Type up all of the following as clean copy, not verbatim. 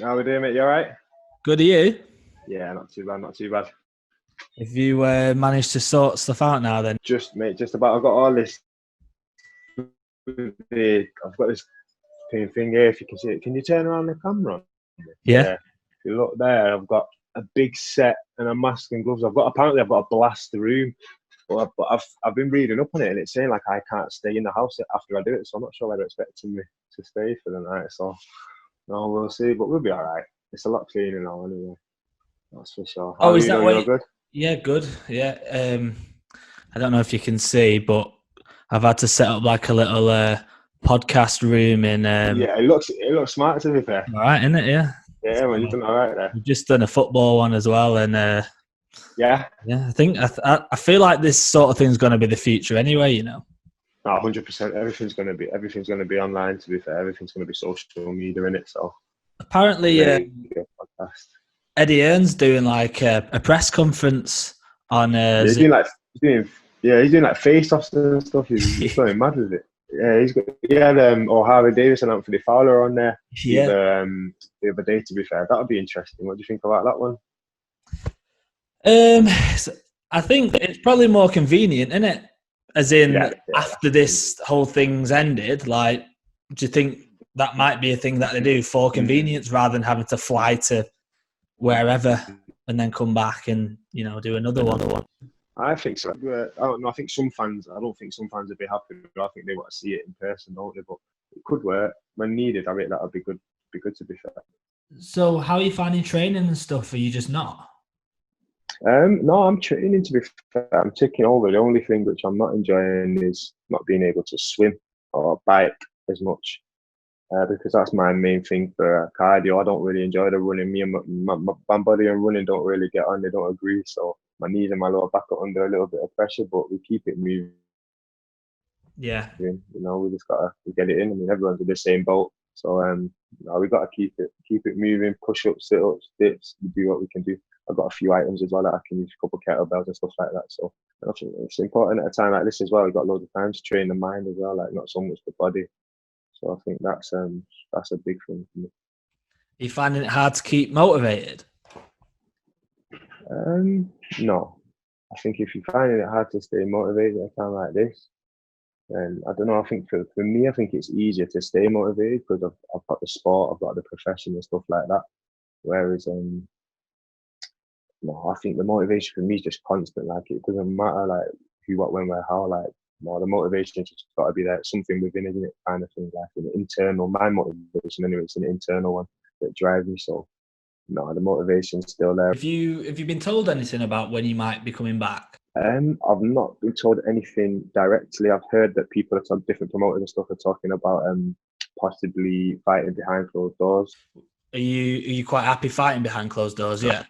How we doing, mate? You all right? Good to you. Yeah, not too bad, not too bad. If you managed to sort stuff out now, then Just, mate, just about. I've got all this. I've got this thing here. If you can see it, can you turn around the camera? yeah. Yeah. If you look there, I've got a big set and a mask and gloves. I've got to blast the room. But I've been reading up on it, and it's saying like I can't stay in the house after I do it. So I'm not sure whether it's expecting me to stay for the night. So no, we'll see. But we'll be all right. It's a lot cleaner now, anyway. That's for sure. How Oh, are is you that doing? what? You're good? Yeah, good. Yeah. I don't know if you can see, but I've had to set up like a little podcast room in. Yeah, it looks smart to be fair. All right, isn't it? Yeah. Yeah, So well, you've done all right there. we've just done a football one as well, and Yeah, yeah, I think I feel like this sort of thing's going to be the future anyway. You know. no, 100%. Everything's gonna be online. To be fair, everything's gonna be social media in it. So Apparently, radio, podcast. Eddie Earn's doing like a press conference on Yeah, Zoom. he's doing like face-offs and stuff. He's going mad with it. Yeah, he had Harvey Davis and Anthony Fowler on there Yeah. the other day. To be fair, that would be interesting. What do you think about that one? So I think it's probably more convenient, isn't it? As in, Yeah, after this whole thing's ended, like, do you think that might be a thing that they do for convenience rather than having to fly to wherever and then come back and, do another one? I think so. I don't know. I don't think some fans would be happy. But I think they want to see it in person, don't they? But it could work when needed. I think that would be good. Be good to be fair. So how are you finding training and stuff? Are you just not? No, I'm training to be fair. I'm taking over. The only thing which I'm not enjoying is not being able to swim or bike as much. Because that's my main thing for cardio. I don't really enjoy the running. Me and my body and running don't really get on. They don't agree. So my knees and my lower back are under a little bit of pressure, but we keep it moving. Yeah. We just gotta get it in. I mean, everyone's in the same boat. So we gotta keep it moving. Push ups, sit ups, dips. Do what we can do. I've got a few items as well that I can use, a couple of kettlebells and stuff like that. So I think it's important at a time like this as well. We've got loads of time to train the mind as well, like not so much the body. So I think that's a big thing for me. Are you finding it hard to keep motivated? No. I think if you're finding it hard to stay motivated at a time like this, then I don't know. I think for me, I think it's easier to stay motivated because I've got the sport, I've got the profession and stuff like that. Whereas no, I think the motivation for me is just constant. Like it doesn't matter like who, what, when, where, how. Like no, the motivation just got to be there. It's something within, isn't it? Kind of thing, like an internal. My motivation anyway, it's an internal one that drives me. So no, the motivation's still there. Have you been told anything about when you might be coming back? I've not been told anything directly. I've heard that people are different promoters and stuff are talking about possibly fighting behind closed doors. Are you quite happy fighting behind closed doors? Yeah.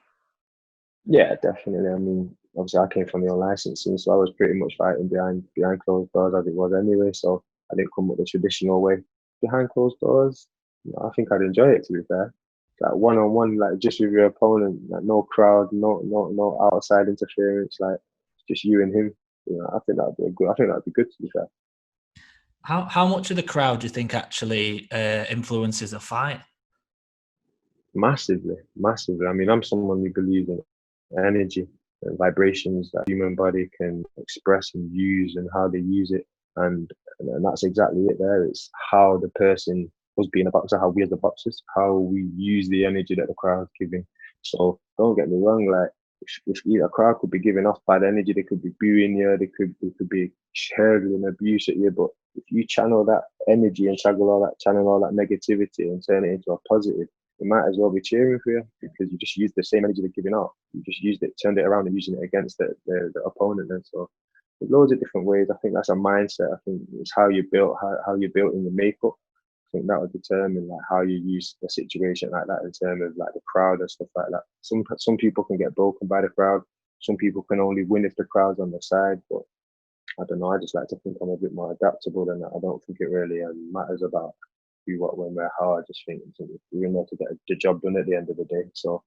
Yeah, definitely. I mean, obviously, I came from the unlicensing, so I was pretty much fighting behind closed doors as it was anyway. So I didn't come up the traditional way behind closed doors. I think I'd enjoy it, to be fair. Like one on one, like just with your opponent, like no crowd, no outside interference, like just you and him. I think that'd be good. I think that'd be good, to be fair. How much of the crowd do you think actually influences a fight? Massively, massively. I mean, I'm someone who believes in energy and vibrations that human body can express and use and how they use it. And that's exactly it there. It's how the person was being a boxer, how we as the boxers, how we use the energy that the crowd's giving. So don't get me wrong, like if a crowd could be giving off bad energy, they could be booing you, they could be hurling abuse at you, but if you channel that energy and channel all that negativity and turn it into a positive, you might as well be cheering for you because you just used the same energy they're giving off. You just used it, turned it around and using it against the opponent. And so there's loads of different ways. I think that's a mindset. I think it's how you built, how you built in the makeup. I think that would determine like how you use a situation like that in terms of like the crowd and stuff like that. Some people can get broken by the crowd. Some people can only win if the crowd's on the side. But I don't know. I just like to think I'm a bit more adaptable than that. I don't think it really matters about who, what, when, where, how. I just think we're in there to get the job done at the end of the day. So,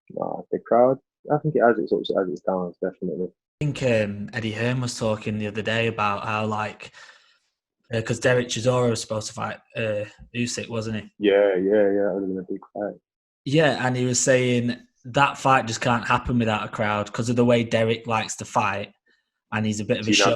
the crowd, I think it has its ups, it has its downs, definitely. I think Eddie Hearn was talking the other day about how like Because Derek Chisora was supposed to fight Usyk, wasn't he? Yeah. That would have been a big fight. Yeah, and he was saying that fight just can't happen without a crowd because of the way Derek likes to fight, and he's a bit of a show.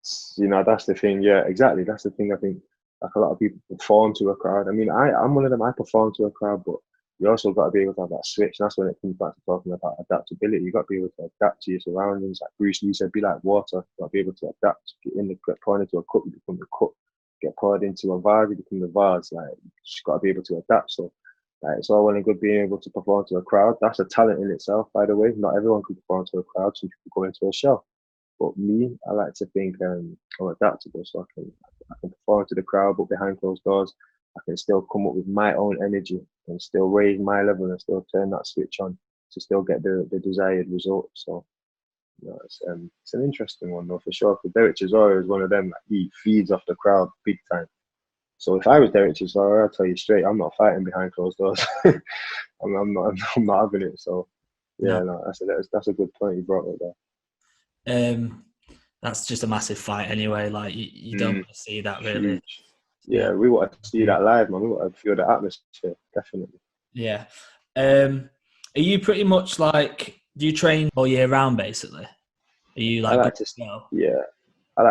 That's the thing. Yeah, exactly. That's the thing. I think like a lot of people perform to a crowd. I mean, I'm one of them. I perform to a crowd, but you also got to be able to have that switch. And that's when it comes back to talking about adaptability. You got to be able to adapt to your surroundings. Like Bruce Lee said, be like water. You got to be able to adapt. Get poured into a cup, you become the cup. Get poured into a vase, you become the vase. Like you just got to be able to adapt. So like, it's all well and good being able to perform to a crowd. That's a talent in itself, by the way. Not everyone can perform to a crowd. Some people go into a shell. But me, I like to think I'm adaptable, so I can perform to the crowd, but behind closed doors, I can still come up with my own energy and still raise my level and still turn that switch on to still get the desired result. So, it's an interesting one though for sure. Because Derek Chisora is one of them. Like, he feeds off the crowd big time. So if I was Derek Chisora, I'll tell you straight, I'm not fighting behind closed doors. I'm not having it. So yeah, no, that's a good point you brought up there. That's just a massive fight anyway. Like you don't want to see that really. Huge. Yeah, we want to see that live, man. We want to feel the atmosphere, definitely. Yeah. Are you pretty much like, do you train all year round basically? Are you like? I like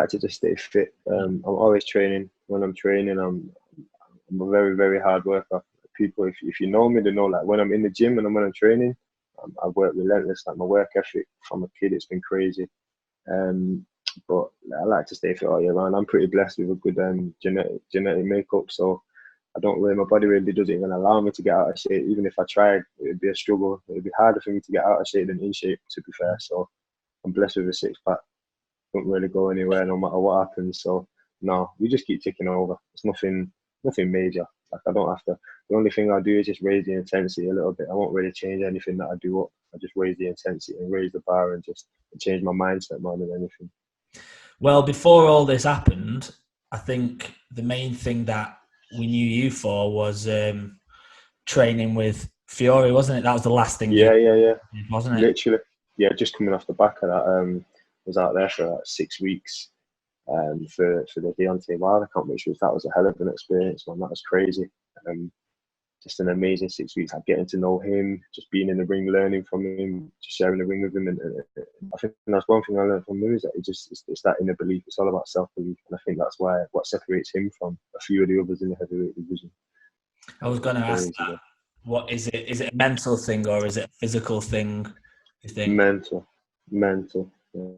to just stay fit. I'm always training. When I'm training, I'm a very, very hard worker. People, if you know me, they know like when I'm in the gym and when I'm training, I work relentless. Like my work ethic from a kid, it's been crazy. But I like to stay fit all year round. I'm pretty blessed with a good genetic makeup, so I don't really. My body really doesn't even allow me to get out of shape. Even if I tried, it'd be a struggle. It'd be harder for me to get out of shape than in shape, to be fair. So I'm blessed with a six pack. Don't really go anywhere no matter what happens. So no, we just keep ticking over. It's nothing major. Like I don't have to. The only thing I do is just raise the intensity a little bit. I won't really change anything that I do up. I just raise the intensity and raise the bar and just change my mindset more than anything. Well, before all this happened, I think the main thing that we knew you for was training with Fury, wasn't it? That was the last thing. Yeah. Wasn't it? Literally, yeah. Just coming off the back of that, was out there for like 6 weeks. For the Deontay Wilder competition, that was a hell of an experience, man. That was crazy. Just an amazing 6 weeks. Like getting to know him, just being in the ring, learning from him, just sharing the ring with him. And I think that's one thing I learned from him is that it's that inner belief. It's all about self-belief, and I think that's what separates him from a few of the others in the heavyweight division. I was going to ask that. What is it? Is it a mental thing or is it a physical thing? You think? Mental. Yeah.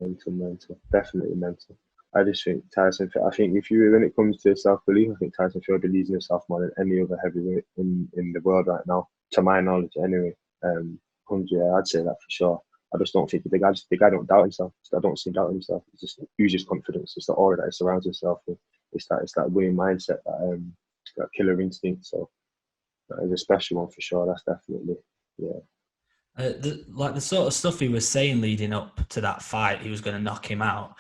Mental, definitely mental. I just think Tyson. I think when it comes to self-belief, I think Tyson Fury believes in himself more than any other heavyweight in the world right now, to my knowledge, anyway. I'd say that for sure. I just don't think the guy don't doubt himself. I don't see doubt himself. It's just huge confidence. It's the aura that he surrounds himself with. It's that winning mindset, that killer instinct. So that is a special one for sure. That's definitely the sort of stuff he was saying leading up to that fight, he was going to knock him out.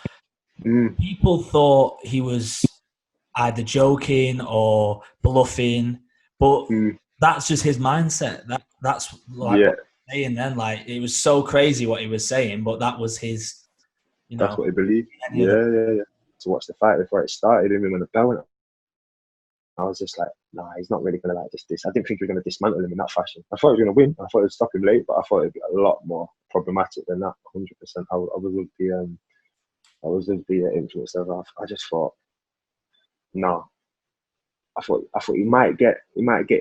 People thought he was either joking or bluffing, but that's just his mindset. That's like what he was saying then. Like it was so crazy what he was saying, but that was his. That's what he believed. Yeah. To watch the fight before it started, even when the bell went, I was just like, nah, he's not really going to like this. I didn't think he was going to dismantle him in that fashion. I thought he was going to win. I thought it would stop him late, but I thought it'd be a lot more problematic than that. 100%. I was with the influence of. I just thought, no. I thought he might get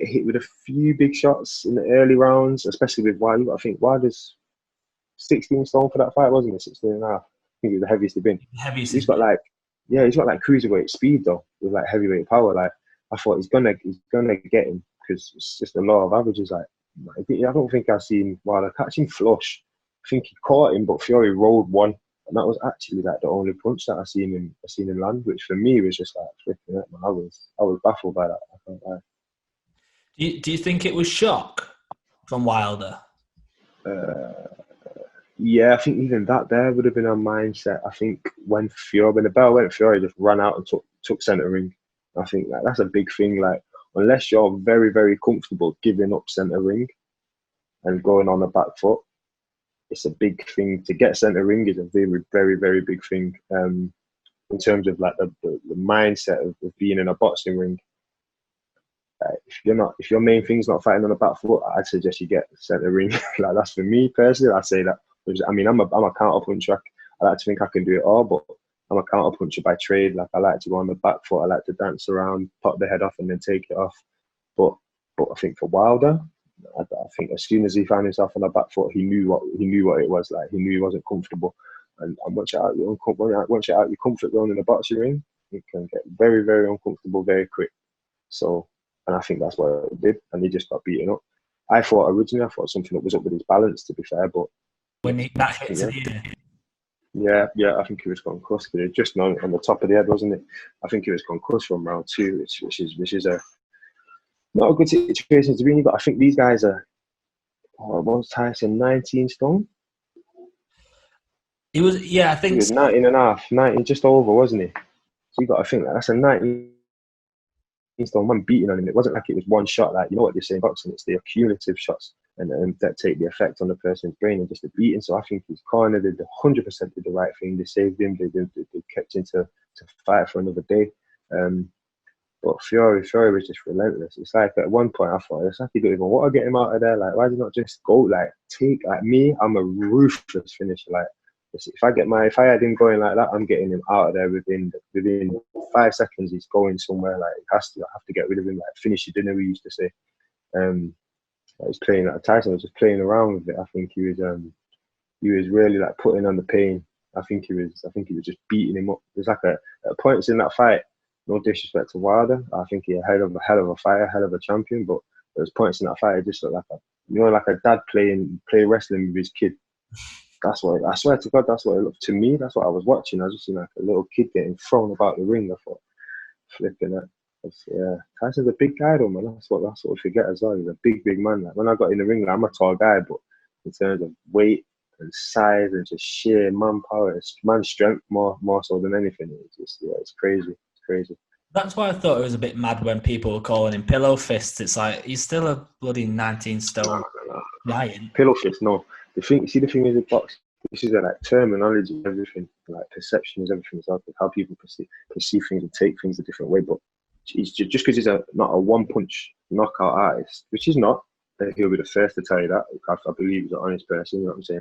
hit with a few big shots in the early rounds, especially with Wilder. I think Wilder's 16 stone for that fight, wasn't it? 16 and a half. I think he was the heaviest he'd been. He's got like cruiserweight speed though, with like heavyweight power. Like I thought he's gonna get him because it's just a law of averages. Like I don't think I've seen Wilder catch him flush. I think he caught him, but Fury rolled one, and that was actually like the only punch that I seen him land, which for me was just like flipping it. I was baffled by that. I can't lie. Do you think it was shock from Wilder? Yeah, I think even that there would have been a mindset. I think when the bell went, Fury just ran out and took centre ring. I think that's a big thing. Like unless you're very, very comfortable giving up centre ring and going on the back foot, it's a big thing. To get centre ring is a very, very, very big thing. in terms of like the mindset of being in a boxing ring. If your main thing's not fighting on the back foot, I'd suggest you get centre ring. Like that's for me personally. I'd say that. I mean, I'm a counter puncher. I like to think I can do it all, but I'm a counter puncher by trade. Like I like to go on the back foot. I like to dance around, pop the head off, and then take it off. But I think for Wilder, I think as soon as he found himself on the back foot, he knew what it was like. He knew he wasn't comfortable. And once you're out your comfort zone in the boxing ring, you can get very, very uncomfortable very quick. So, and I think that's what it did, and he just got beaten up. I thought something that was up with his balance, to be fair, but when that hit to the ear. Yeah, I think he was concussed. But it just on the top of the head, wasn't it? I think he was concussed from round 2, which is a not a good situation to be in. But I think these guys are. What was Tyson, 19 stone? He was, yeah, I think he was 19 and a half, 19 just over, wasn't he? So you got to think that's a 19 stone man beating on him. It wasn't like it was one shot. Like, you know what they say in boxing, it's the accumulative shots and that take the effect on the person's brain and just the beating. So I think his corner did 100% did the right thing. They saved him. They kept him to fight for another day. But Fury was just relentless. It's like at one point I thought, it's like you don't even want to get him out of there. Like, why do you not just go? Like, like me, I'm a ruthless finisher. Like, if I had him going like that, I'm getting him out of there within 5 seconds. He's going somewhere. Like, I have to get rid of him. Like, finish your dinner, we used to say. He's playing. Like, Tyson was just playing around with it. I think he was really like putting on the pain. I think he was just beating him up. There's like at points in that fight. No disrespect to Wilder, I think he's a hell of a fighter, hell of a champion. But there was points in that fight it just looked like a dad playing wrestling with his kid. That's what I swear to God. That's what it looked to me. That's what I was watching. I was just seeing like a little kid getting thrown about the ring. I thought, flipping it. Yeah, Tyson's a big guy though, man. That's what we forget as well. He's a big man. Like when I got in the ring, like, I'm a tall guy, but in terms of weight and size and just sheer manpower, it's man strength more so than anything. It's just it's crazy. Crazy. That's why I thought it was a bit mad when people were calling him pillow fists. It's like he's still a bloody 19 stone giant. Pillow fist, no. The thing is with boxing, this is like terminology, everything, like perception is everything. It's like how people perceive things and take things a different way. But he's just because he's not a one punch knockout artist, which he's not. He'll be the first to tell you that. I believe he's an honest person. You know what I'm saying?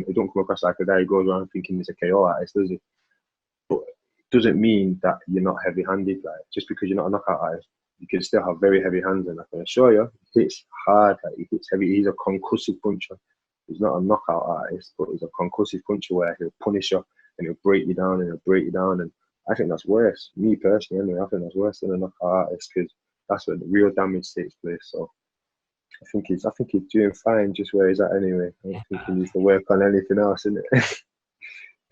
It don't come across like a guy who goes around thinking he's a KO artist, does he? But doesn't mean that you're not heavy-handed. Like, just because you're not a knockout artist, you can still have very heavy hands, and I can assure you, he hits hard. Like, he hits heavy. He's a concussive puncher. He's not a knockout artist, but he's a concussive puncher where he'll punish you and he'll break you down. And I think that's worse. Me personally, anyway, I think that's worse than a knockout artist because that's where the real damage takes place. So I think he's doing fine just where he's at anyway. I don't think he needs to work on anything else, innit?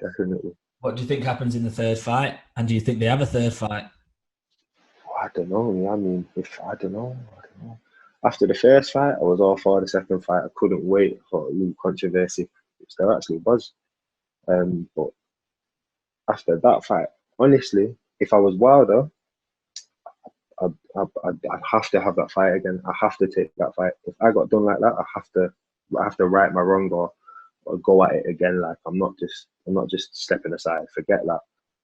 Definitely. What do you think happens in the third fight? And do you think they have a third fight? I don't know. I mean, I don't know. After the first fight, I was all for the second fight. I couldn't wait for a little controversy, which there actually was. But after that fight, honestly, if I was Wilder, I'd have to have that fight again. I have to take that fight. If I got done like that, I have to right my wrong or go at it again. Like I'm not just stepping aside. Forget that.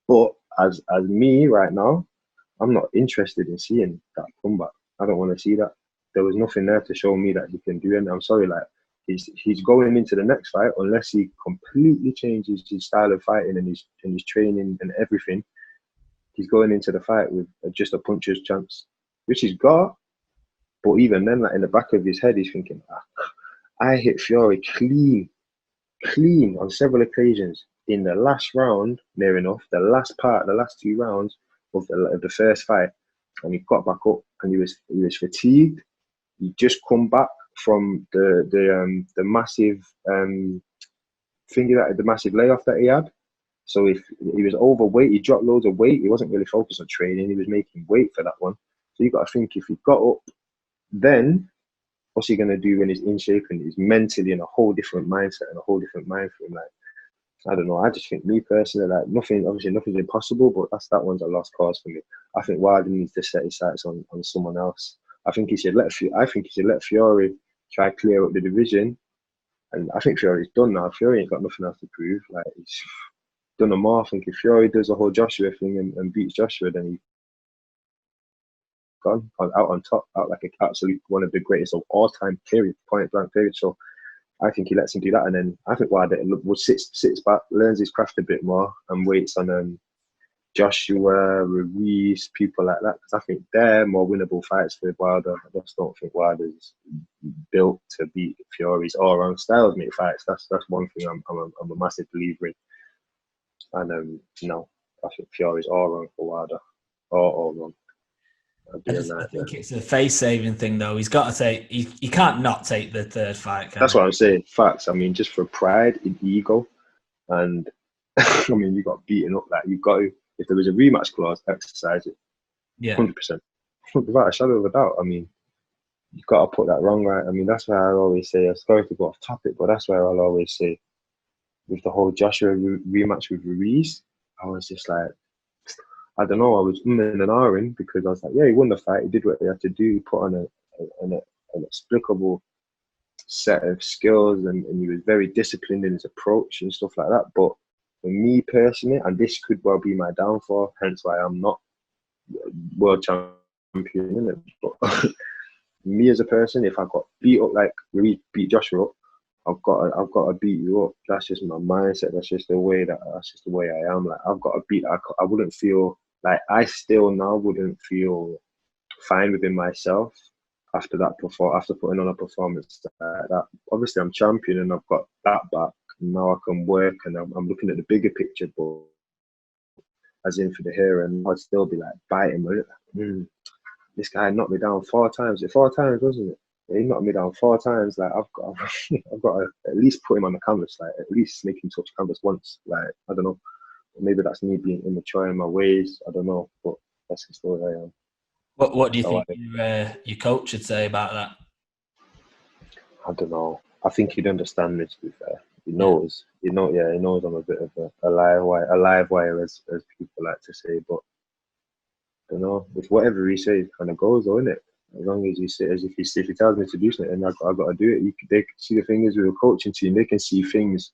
But as me right now, I'm not interested in seeing that comeback. I don't want to see that. There was nothing there to show me that he can do it. And I'm sorry, like he's going into the next fight unless he completely changes his style of fighting and his training and everything. He's going into the fight with just a puncher's chance, which he's got. But even then, like in the back of his head, he's thinking, I hit Fury clean on several occasions in the last round, near enough, the last 2 rounds of the first fight, and he got back up and he was fatigued. He just come back from the massive the massive layoff that he had. So if he was overweight, he dropped loads of weight. He wasn't really focused on training. He was making weight for that one. So you got to think if he got up, then what's he going to do when he's in shape and he's mentally in a whole different mindset and a whole different mind frame? Like, I don't know. I just think, me personally, like nothing's impossible, but that one's a lost cause for me. I think Wilder needs to set his sights on someone else. I think he should let Fury try clear up the division, and I think Fury's done now. Fury ain't got nothing else to prove. Like done them all. I think if Fury does the whole Joshua thing and beats Joshua, then he's gone out on top, out like an absolute one of the greatest of all time. Period. Point blank. Period. So I think he lets him do that, and then I think Wilder sits back, learns his craft a bit more, and waits on Joshua, Ruiz, people like that, because I think they're more winnable fights for Wilder. I just don't think Wilder's built to beat Fury's all-round styles make fights. That's one thing I'm a massive believer in. And no, I think Fury's all-round for Wilder, all-round. I think it's a face-saving thing, though. He's got to take. He can't not take the third fight. That's what I'm saying. Facts. I mean, just for pride and ego, and I mean, you got beaten up. Like, you've got to. If there was a rematch clause, exercise it. Yeah, 100%, without a shadow of a doubt. I mean, you've got to put that wrong right. I mean, that's why I always say. I'm sorry to go off topic, but that's where I'll always say, with the whole Joshua rematch with Ruiz, I was just like, I don't know. I was umming and ahhing because I was like, yeah, he won the fight. He did what he had to do. He put on an inexplicable set of skills, and he was very disciplined in his approach and stuff like that. But for me personally, and this could well be my downfall, hence why I'm not world champion, innit? But me as a person, if I got beat up like Ruiz beat Joshua up, I've got to beat you up. That's just my mindset. That's just the way I am. Like, I've got to beat. I wouldn't feel like, I still now wouldn't feel fine within myself after putting on a performance like that. Obviously, I'm champion and I've got that back. Now I can work, and I'm looking at the bigger picture, but as in for the here, and I'd still be like biting. This guy knocked me down 4 times. 4 times, wasn't it? He knocked me down 4 times. Like, I've got to at least put him on the canvas. Like, at least make him touch canvas once. Like, I don't know. Maybe that's me being immature in my ways. I don't know, but that's just the way I am. What do you think your coach would say about that? I don't know. I think he'd understand me, to be fair. He knows. He knows I'm a bit of a live wire, as people like to say. But I don't know. With whatever he says, kind of goes, though, innit? As long as he says, if he tells me to do something, and I've got to do it. They can see the thing is, with a coaching team, they can see things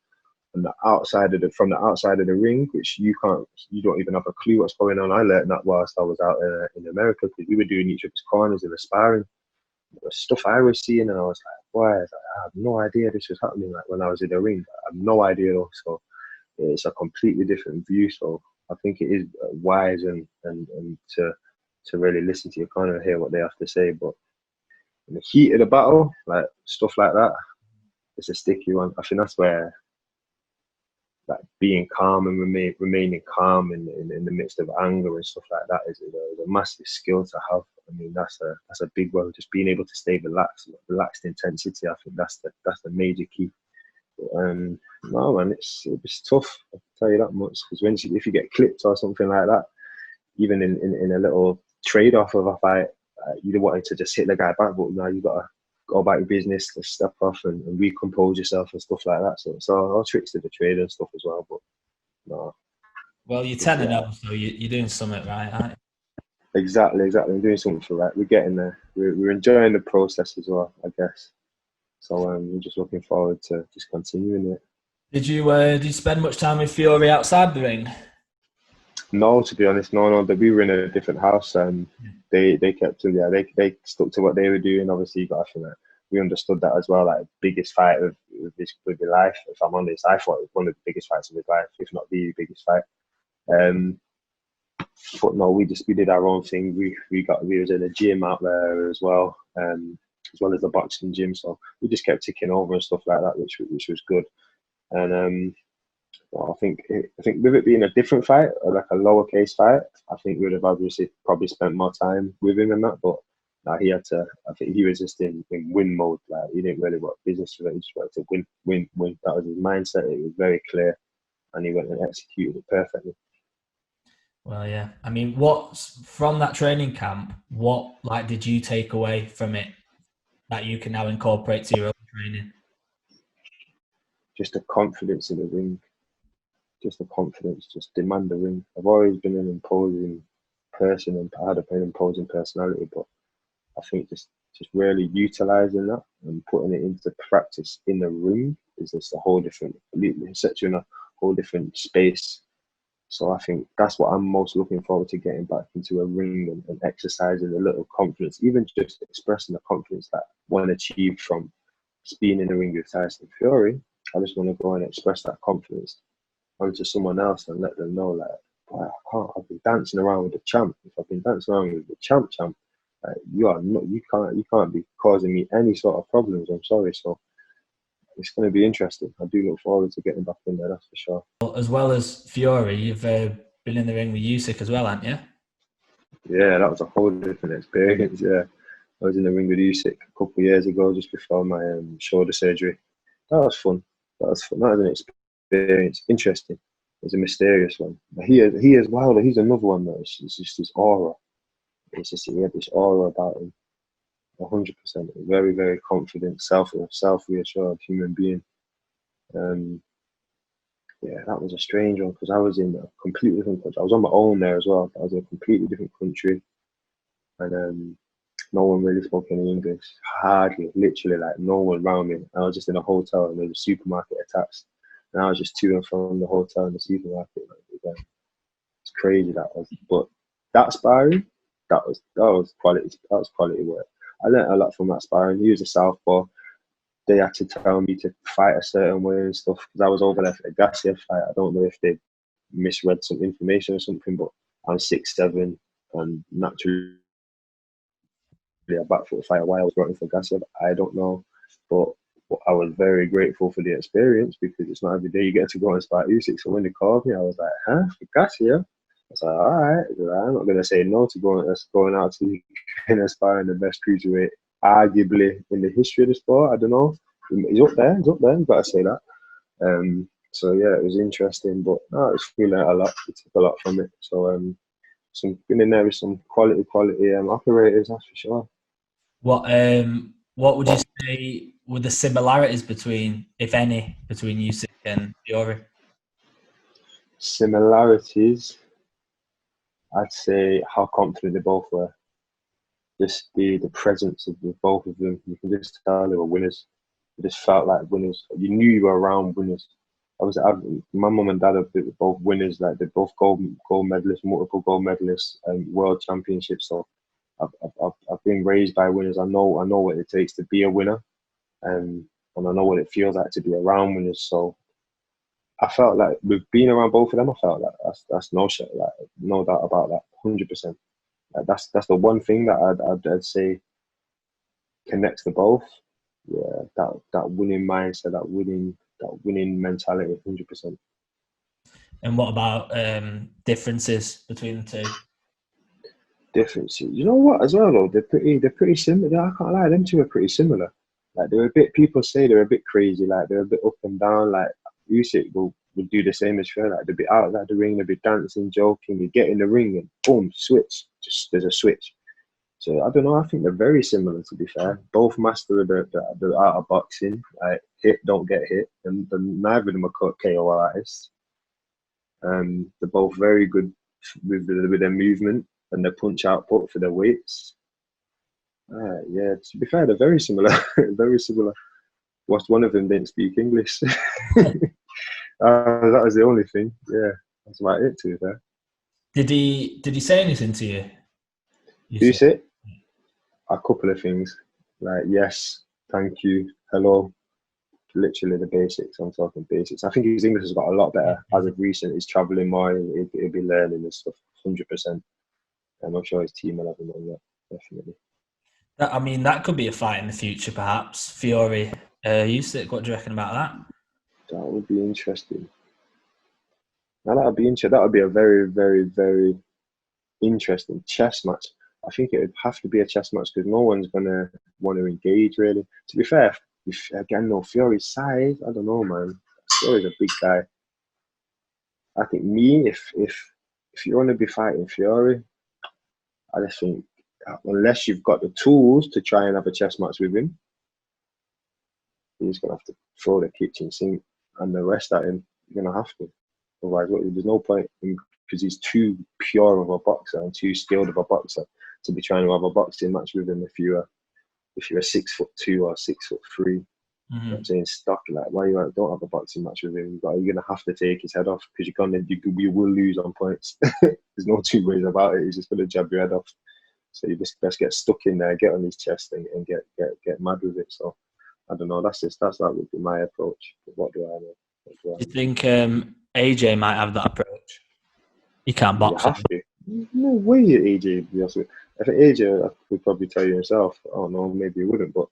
from the outside of the ring, which you can't. You don't even have a clue what's going on. I learned that whilst I was out in America, because we were doing each other's corners in the sparring. The stuff I was seeing, and I was like, "Why?" I have no idea this was happening. Like, when I was in the ring, I have no idea. So it's a completely different view. So I think it is wise and to really listen to your corner and hear what they have to say. But in the heat of the battle, like stuff like that, it's a sticky one. I think that's where, like, being calm and remaining calm in the midst of anger and stuff like that is a massive skill to have. I mean, that's a big one. Just being able to stay relaxed intensity. I think that's the major key. No, man, it's tough. I can tell you that much, because if you get clipped or something like that, even in a little trade-off of a fight, you wanted to just hit the guy back, but now you got to go about your business, to step off and recompose yourself and stuff like that. So all tricks to the trade and stuff as well. But no. Well, you're 10-0, so you're doing something right, aren't you? Exactly. I'm doing something for right. We're getting there. We're enjoying the process as well, I guess. So we're just looking forward to just continuing it. Did you spend much time with Fury outside the ring? No, to be honest, no. That we were in a different house, and they kept to they stuck to what they were doing. Obviously, you got to think that we understood that as well. Like, biggest fight of your life. If I'm honest, I thought it was one of the biggest fights of his life, if not the biggest fight. But no, we did our own thing. We was in a gym out there as well as the boxing gym. So we just kept ticking over and stuff like that, which was good. And well, I think with it being a different fight, or like a lowercase fight, I think we would have obviously probably spent more time with him and that. But he had to. I think he was just in win mode. Like, he didn't really want business with it. He just wanted to win. That was his mindset. It was very clear, and he went and executed it perfectly. Well, yeah. I mean, from that training camp, what did you take away from it that you can now incorporate to your own training? Just the confidence in the ring. Just the confidence. Just demand the ring. I've always been an imposing person, and I had an imposing personality, but I think just really utilising that and putting it into practice in the ring is just a whole different. It sets you in a whole different space So I think that's what I'm most looking forward to, getting back into a ring and exercising a little confidence, even just expressing the confidence that one achieved from being in the ring with Tyson Fury. I just want to go and express that confidence onto someone else and let them know, like, boy, I can't. I've been dancing around with the champ. If I've been dancing around with the champ, you are not. You can't be causing me any sort of problems. I'm sorry. So it's going to be interesting. I do look forward to getting back in there. That's for sure. As well as Fury, you've been in the ring with Usyk as well, haven't you? Yeah, that was a whole different experience. Yeah, I was in the ring with Usyk a couple of years ago, just before my shoulder surgery. That was fun. That was fun. That was an experience. Interesting. It was a mysterious one. But he is wild. He's another one though. It's just his aura. It's just, he had this aura about him. 100%. Very, very confident, self-reassured human being. Yeah, that was a strange one because I was in a completely different country. I was on my own there as well. I was in a completely different country, and no one really spoke any English. Hardly, literally, like no one around me. I was just in a hotel and there was a supermarket attached, and I was just to and from the hotel and the supermarket. Like, it's crazy that was, but that sparring, that was quality. That was quality work. I learned a lot from that sparring. He was a southpaw. They had to tell me to fight a certain way and stuff because I was over there for the Garcia fight. I don't know if they misread some information or something, but I'm 6'7" and naturally a back foot fighter. Why I was brought in for Garcia, I don't know, but I was very grateful for the experience because it's not every day you get to go and fight Usyk. So when they called me, I was like, "Huh, for Garcia?" I was like, "All right, I'm not gonna say no to going out to and aspiring the best cruiserweight, arguably in the history of the sport. I don't know. He's up there. He's up there. You've got to say that." So yeah, it was interesting, but no, we learned a lot. We took a lot from it. So some been in there with some quality operators, that's for sure. What would you say were the similarities between, if any, between Usyk and Fury? Similarities, I'd say how confident they both were. Just the presence of both of them. You can just tell they were winners. They just felt like winners. You knew you were around winners. My mum and dad are both winners. Like they're both gold medalists, multiple gold medalists, and world championships. So I've been raised by winners. I know what it takes to be a winner, and I know what it feels like to be around winners. So I felt like with being around both of them, I felt like that's no shit, like no doubt about that, 100%. Like that's the one thing that I'd say connects the both. Yeah, that winning mindset, that winning mentality, 100%. And what about differences between the two? Differences. You know what? As well though, they're pretty similar. I can't lie, them two are pretty similar. Like they're a bit. People say they're a bit crazy. Like they're a bit up and down. Like Usyk will do the same as Fred. Like they'll be out at the ring, they'll be dancing, joking. You get in the ring and boom, switch. Just there's a switch. So I don't know. I think they're very similar. To be fair, both master the art of boxing. Like hit, don't get hit, and neither of them are KO artists. They're both very good with their movement and their punch output for their weights. Yeah, to be fair, they're very similar. Very similar. Whilst one of them didn't speak English. That was the only thing. Yeah, that's about it. To be fair. Did he say anything to you? Do you say a couple of things like yes, thank you, hello, literally the basics. I'm talking basics. I think his English has got a lot better as of recent. He's traveling more. He'll be learning this stuff 100%. And I'm sure his team will have him on that, definitely. I mean, that could be a fight in the future, perhaps. Fury, Usyk. What do you reckon about that? That would be interesting. Now that would be interesting. That would be a very, very, very interesting chess match. I think it would have to be a chess match because no one's gonna want to engage really. To be fair, if again, no Fury's size, I don't know, man. Fury's a big guy. I think if you want to be fighting Fury, I just think unless you've got the tools to try and have a chess match with him, you're just gonna have to throw the kitchen sink and the rest at him. You're gonna have to. Otherwise, there's no point because he's too pure of a boxer and too skilled of a boxer to be trying to have a boxing match with him if you're 6'2" or 6'3". Mm-hmm. I'm saying stuck. Like, why you don't have a boxing match with him? You're gonna have to take his head off because you will lose on points. There's no two ways about it. He's just gonna jab your head off. So you just best get stuck in there, get on his chest, and get mad with it. So I don't know. That would be my approach. But what do I know? Do you think AJ might have that approach? You can't box You have him. to. No way, AJ. I think AJ would probably tell you himself. I don't know. Maybe he wouldn't, but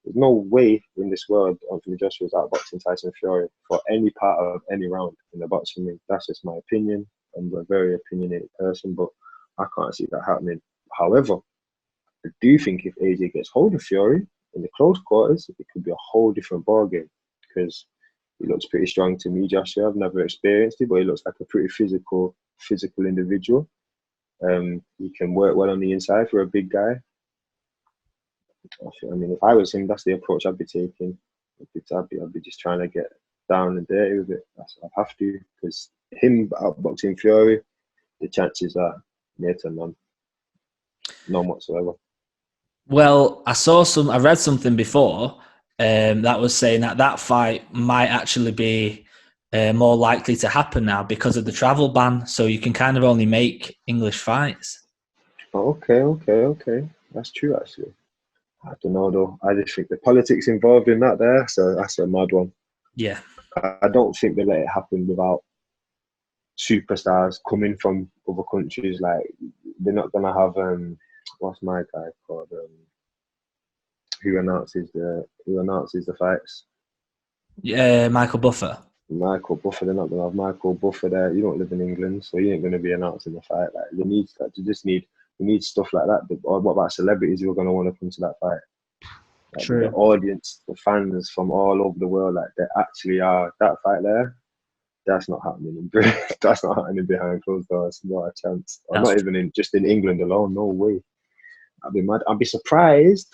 there's no way in this world Anthony Joshua's outboxing Tyson Fury for any part of any round in the boxing ring. That's just my opinion. I'm a very opinionated person, but I can't see that happening. However, I do think if AJ gets hold of Fury in the close quarters, it could be a whole different ballgame because he looks pretty strong to me, Joshua. I've never experienced it, but he looks like a pretty physical individual. He can work well on the inside for a big guy. I mean, if I was him, that's the approach I'd be taking. I'd be just trying to get down and dirty with it. I'd have to, because him outboxing Fury, the chances are near to none. None whatsoever. Well, I read something before that was saying that fight might actually be more likely to happen now because of the travel ban. So you can kind of only make English fights. Okay. That's true, actually. I don't know, though. I just think the politics involved in that there, so that's a mad one. Yeah. I don't think they let it happen without superstars coming from other countries. Like, they're not going to have, what's my guy called? Who announces the fights? Yeah, Michael Buffer. Michael Buffer. They're not going to have Michael Buffer there. You don't live in England, so you ain't going to be announcing the fight. Like, we need stuff like that. Or what about celebrities who are going to want to come to that fight? Like, True. the audience, the fans from all over the world, like, they actually are that fight there. That's not happening. That's not happening behind closed doors. Not a chance. Or not even just in England alone. No way. I'd be mad. I'd be surprised.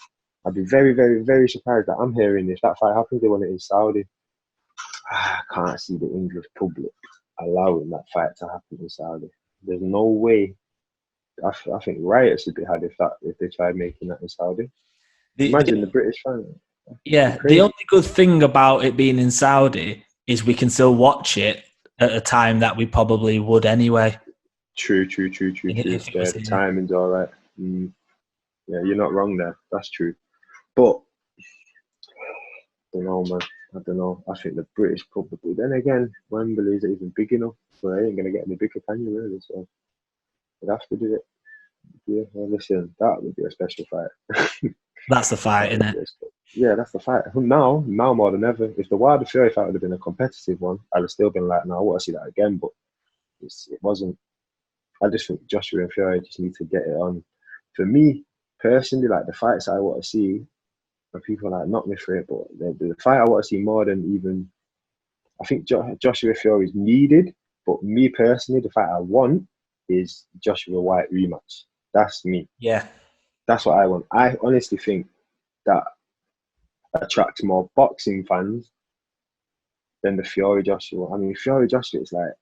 I'd be very, very, very surprised that I'm hearing if that fight happens, they want it in Saudi. I can't see the English public allowing that fight to happen in Saudi. There's no way. I think riots would be had if they tried making that in Saudi. Imagine the British fan. Yeah, the only good thing about it being in Saudi is we can still watch it at a time that we probably would anyway. True. Yeah, the timing's all right. Yeah, you're not wrong there. That's true. But I don't know, man. I don't know. I think the British probably. Then again, Wembley isn't even big enough, so they ain't gonna get any bigger, can you really? So they'd have to do it. Yeah, well, listen, that would be a special fight. That's the fight, isn't it? Yeah, that's the fight. Now more than ever. If the Wilder Fury fight would have been a competitive one, I'd have still been like, no, I want to see that again. But it wasn't. I just think Joshua and Fury just need to get it on. For me personally, like the fights I want to see, and people like knock me for it, but the fight I want to see more than even, I think Joshua Fury is needed. But me personally, the fight I want is Joshua White rematch. That's me. Yeah. That's what I want. I honestly think that attracts more boxing fans than the Fury Joshua. I mean, Fury Joshua is like,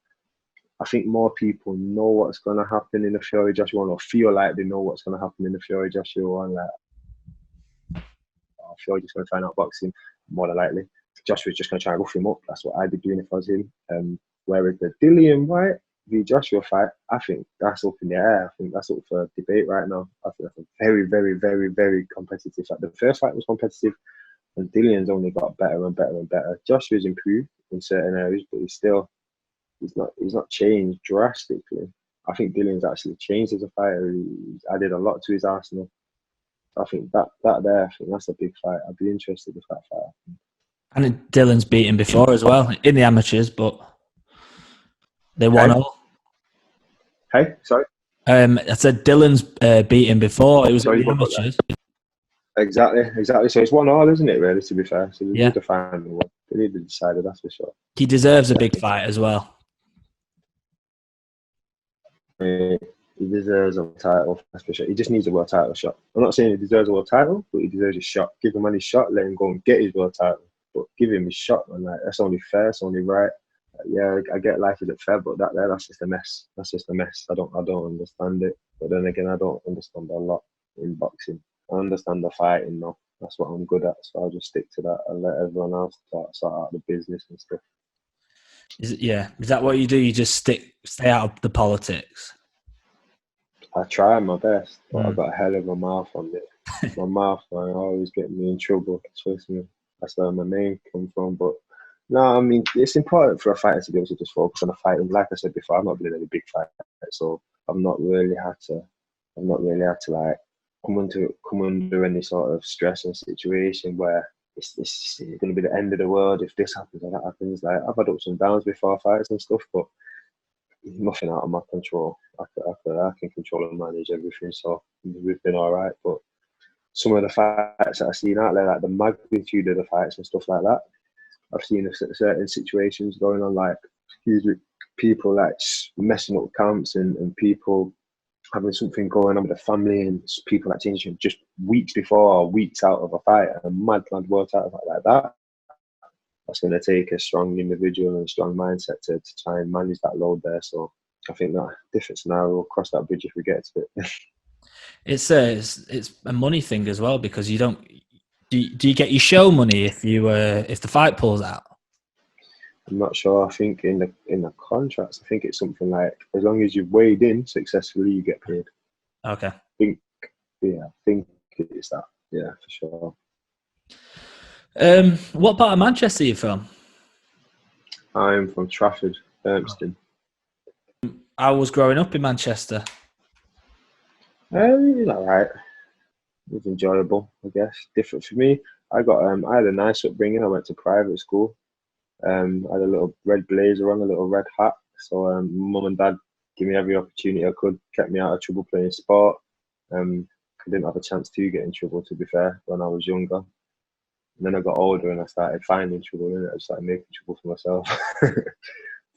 I think more people know what's going to happen in the Fury Joshua one, or feel like they know what's going to happen in the Fury Joshua one. Like, Fury just going to find out boxing, more than likely. Joshua's just going to try and rough him up. That's what I'd be doing if I was him. Whereas the Dillian White v Joshua fight, I think that's up in the air. I think that's up for debate right now. I think that's a very, very, very, very competitive fight. The first fight was competitive, and Dillian's only got better and better and better. Joshua's improved in certain areas, but he's not changed drastically. I think Dillian's actually changed as a fighter. He's added a lot to his arsenal. I think that there, I think that's a big fight. I'd be interested if that fight happened. And Dylan's beaten before as well in the amateurs, but they won all. Hey, sorry. I said Dylan's beaten before. It was in the amateurs. Exactly. So it's 1-1, isn't it? Really, to be fair. So they need to find one. They need to decide it. That's for sure. He deserves a big fight as well. He deserves a title, that's for sure. He just needs a world title shot. I'm not saying he deserves a world title, but he deserves a shot. Give the man his shot, let him go and get his world title. But give him his shot, man. Like, that's only fair, it's only right. Yeah, I get life isn't fair, but that's just a mess. That's just a mess. I don't understand it. But then again, I don't understand a lot in boxing. I understand the fighting though. That's what I'm good at. So I'll just stick to that and let everyone else sort out the business and stuff. Is that what you do? You just stay out of the politics? I try my best, but I've got a hell of a mouth on it. My mouth, man, always getting me in trouble. Trust me. That's where my name comes from. But no, I mean, it's important for a fighter to be able to just focus on the fighting. Like I said before, I've not been in any big fight, so I've not really had to like come under any sort of stress and situation where it's going to be the end of the world if this happens or that happens. Like, I've had ups and downs before fights and stuff, but nothing out of my control. I can control and manage everything, so we've been all right. But some of the fights that I've seen out there, like the magnitude of the fights and stuff like that, I've seen certain situations going on, like, people like messing up camps and people having something going on with the family and people that change just weeks before or weeks out of a fight, and a mad world out of it like that. That's going to take a strong individual and a strong mindset to try and manage that load there. So I think that different scenario, we'll cross that bridge if we get to it. It's a money thing as well, because you don't. Do you get your show money if the fight pulls out? I'm not sure. I think in the contracts, I think it's something like, as long as you've weighed in successfully, you get paid. Okay. I think it's that. Yeah, for sure. What part of Manchester are you from? I'm from Trafford, Urmston. I was growing up in Manchester. It was alright. It was enjoyable, I guess. Different for me. I had a nice upbringing. I went to private school. I had a little red blazer on, a little red hat. So mum and dad gave me every opportunity I could, kept me out of trouble playing sport. I didn't have a chance to get in trouble, to be fair, when I was younger. And then I got older and I started finding trouble in it. I started making trouble for myself.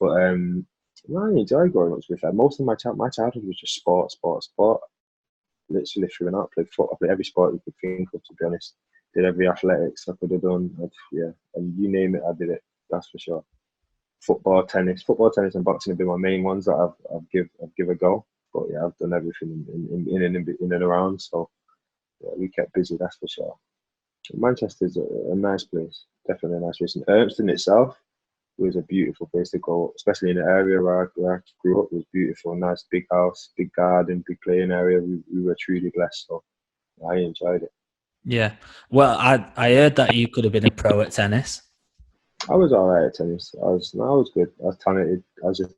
But I enjoyed growing up, to be fair. Most of my childhood was just sport. Literally through and out, played football, played every sport you could think of, to be honest. Did every athletics I could have done. And you name it, I did it. That's for sure. Football, tennis, and boxing have been my main ones that I've give a go. But yeah, I've done everything in and around. So yeah, we kept busy, that's for sure. Manchester's a nice place, definitely a nice place. And Urmston itself was a beautiful place to go, especially in the area where I grew up. It was beautiful, nice big house, big garden, big playing area. We were truly blessed, so I enjoyed it. Yeah. Well, I heard that you could have been a pro at tennis. I was all right at tennis. I was good. I was talented. I was just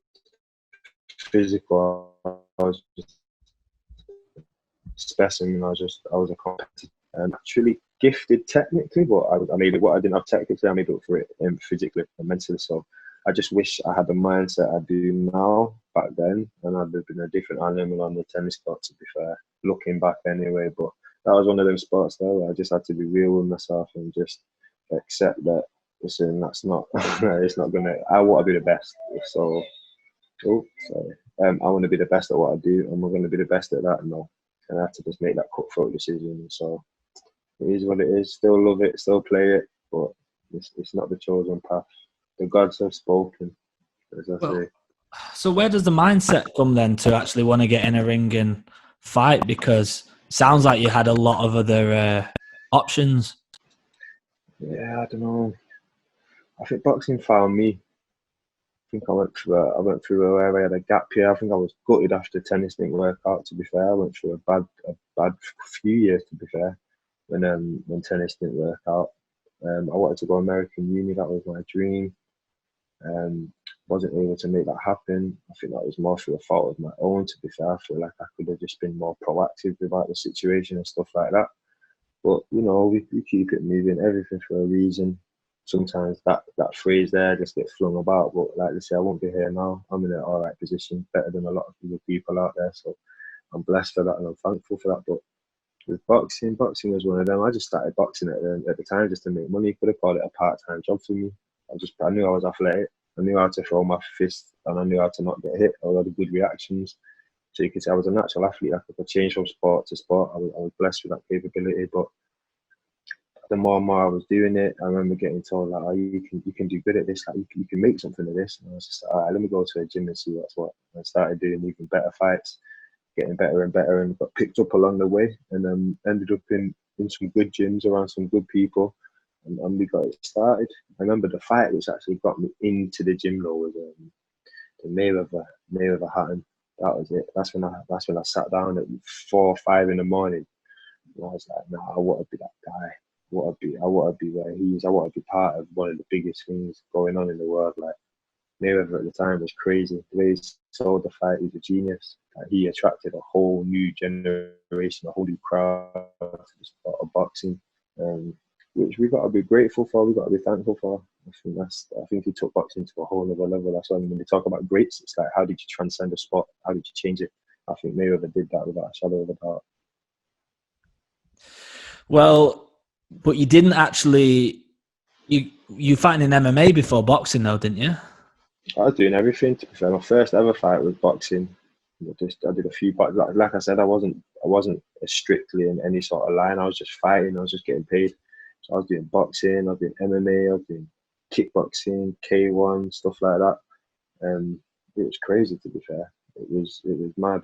physical. I was just specimen. I was a competitor. Actually gifted technically, but I made it. What I didn't have technically, I made up for it physically and mentally. So I just wish I had the mindset I do now back then, and I'd have been a different animal on the tennis court, to be fair. Looking back anyway, but that was one of those sports though where I just had to be real with myself and just accept that. Listen, that's not. It's not gonna. I want to be the best. So, I want to be the best at what I do, and we're going to be the best at that. No, and I have to just make that cutthroat decision. So it is what it is. Still love it. Still play it, but it's not the chosen path. The gods have spoken, as I say. So where does the mindset come then to actually want to get in a ring and fight? Because it sounds like you had a lot of other options. Yeah, I don't know. I think boxing found me. I think I went through a where I had a gap year. I think I was gutted after tennis didn't work out, to be fair. I went through a bad few years, to be fair, when tennis didn't work out. I wanted to go American uni. That was my dream. Wasn't able to make that happen. I think that was more through a fault of my own, to be fair. I feel like I could have just been more proactive about the situation and stuff like that. But, we keep it moving, everything for a reason. Sometimes that phrase there just gets flung about. But like they say, I won't be here now. I'm in an all right position, better than a lot of other people out there. So I'm blessed for that and I'm thankful for that. But with boxing was one of them. I just started boxing at the time just to make money. Could have called it a part-time job for me. I knew I was athletic. I knew how to throw my fist and I knew how to not get hit. I had good reactions. So you can say I was a natural athlete. I could change from sport to sport. I was blessed with that capability. But the more and more I was doing it, I remember getting told, like, oh, you can do good at this. Like, you can make something of this. And I was just like, all right, let me go to a gym and see what's what. And I started doing even better fights, getting better and better, and got picked up along the way. And ended up in in some good gyms around some good people, and we got it started. I remember the fight which actually got me into the gym though was the Mayweather Hatton. That was it. That's when I sat down at 4 or 5 in the morning. And I was like, nah, I want to be that guy. I want to be where he is. I want to be part of one of the biggest things going on in the world. Like Mayweather at the time was crazy. The way he sold the fight, he was a genius. Like, he attracted a whole new generation, a whole new crowd to the sport of boxing, which we got to be grateful for. We got to be thankful for. I think he took boxing to a whole other level. That's why when they talk about greats, it's like, how did you transcend the sport? How did you change it? I think Mayweather did that without a shadow of a doubt. Well, but you didn't actually. You fighting in MMA before boxing, though, didn't you? I was doing everything. To be fair, my first ever fight was boxing. I did a few, but like I said, I wasn't strictly in any sort of line. I was just fighting. I was just getting paid. So I was doing boxing. I was doing MMA. I was doing kickboxing, K1, stuff like that. It was crazy, to be fair. It was mad.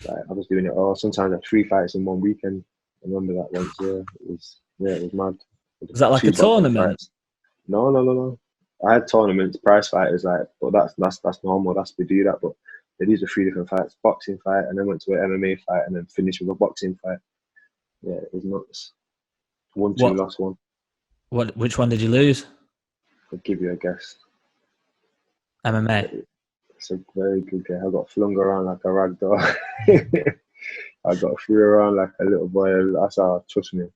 Like, I was doing it all. Sometimes I had 3 fights in one weekend. I remember that once. Yeah, it was mad. Was that like a tournament? Fights. No. I had tournaments, prize fighters, like, but that's normal. We do that. But these are 3 different fights: boxing fight, and then went to an MMA fight, and then finished with a boxing fight. Yeah, it was nuts. 1-2, lost 1. Which one did you lose? I'll give you a guess. MMA. It's a very good guess. I got flung around like a rag doll. I got threw around like a little boy. That's how, trust me.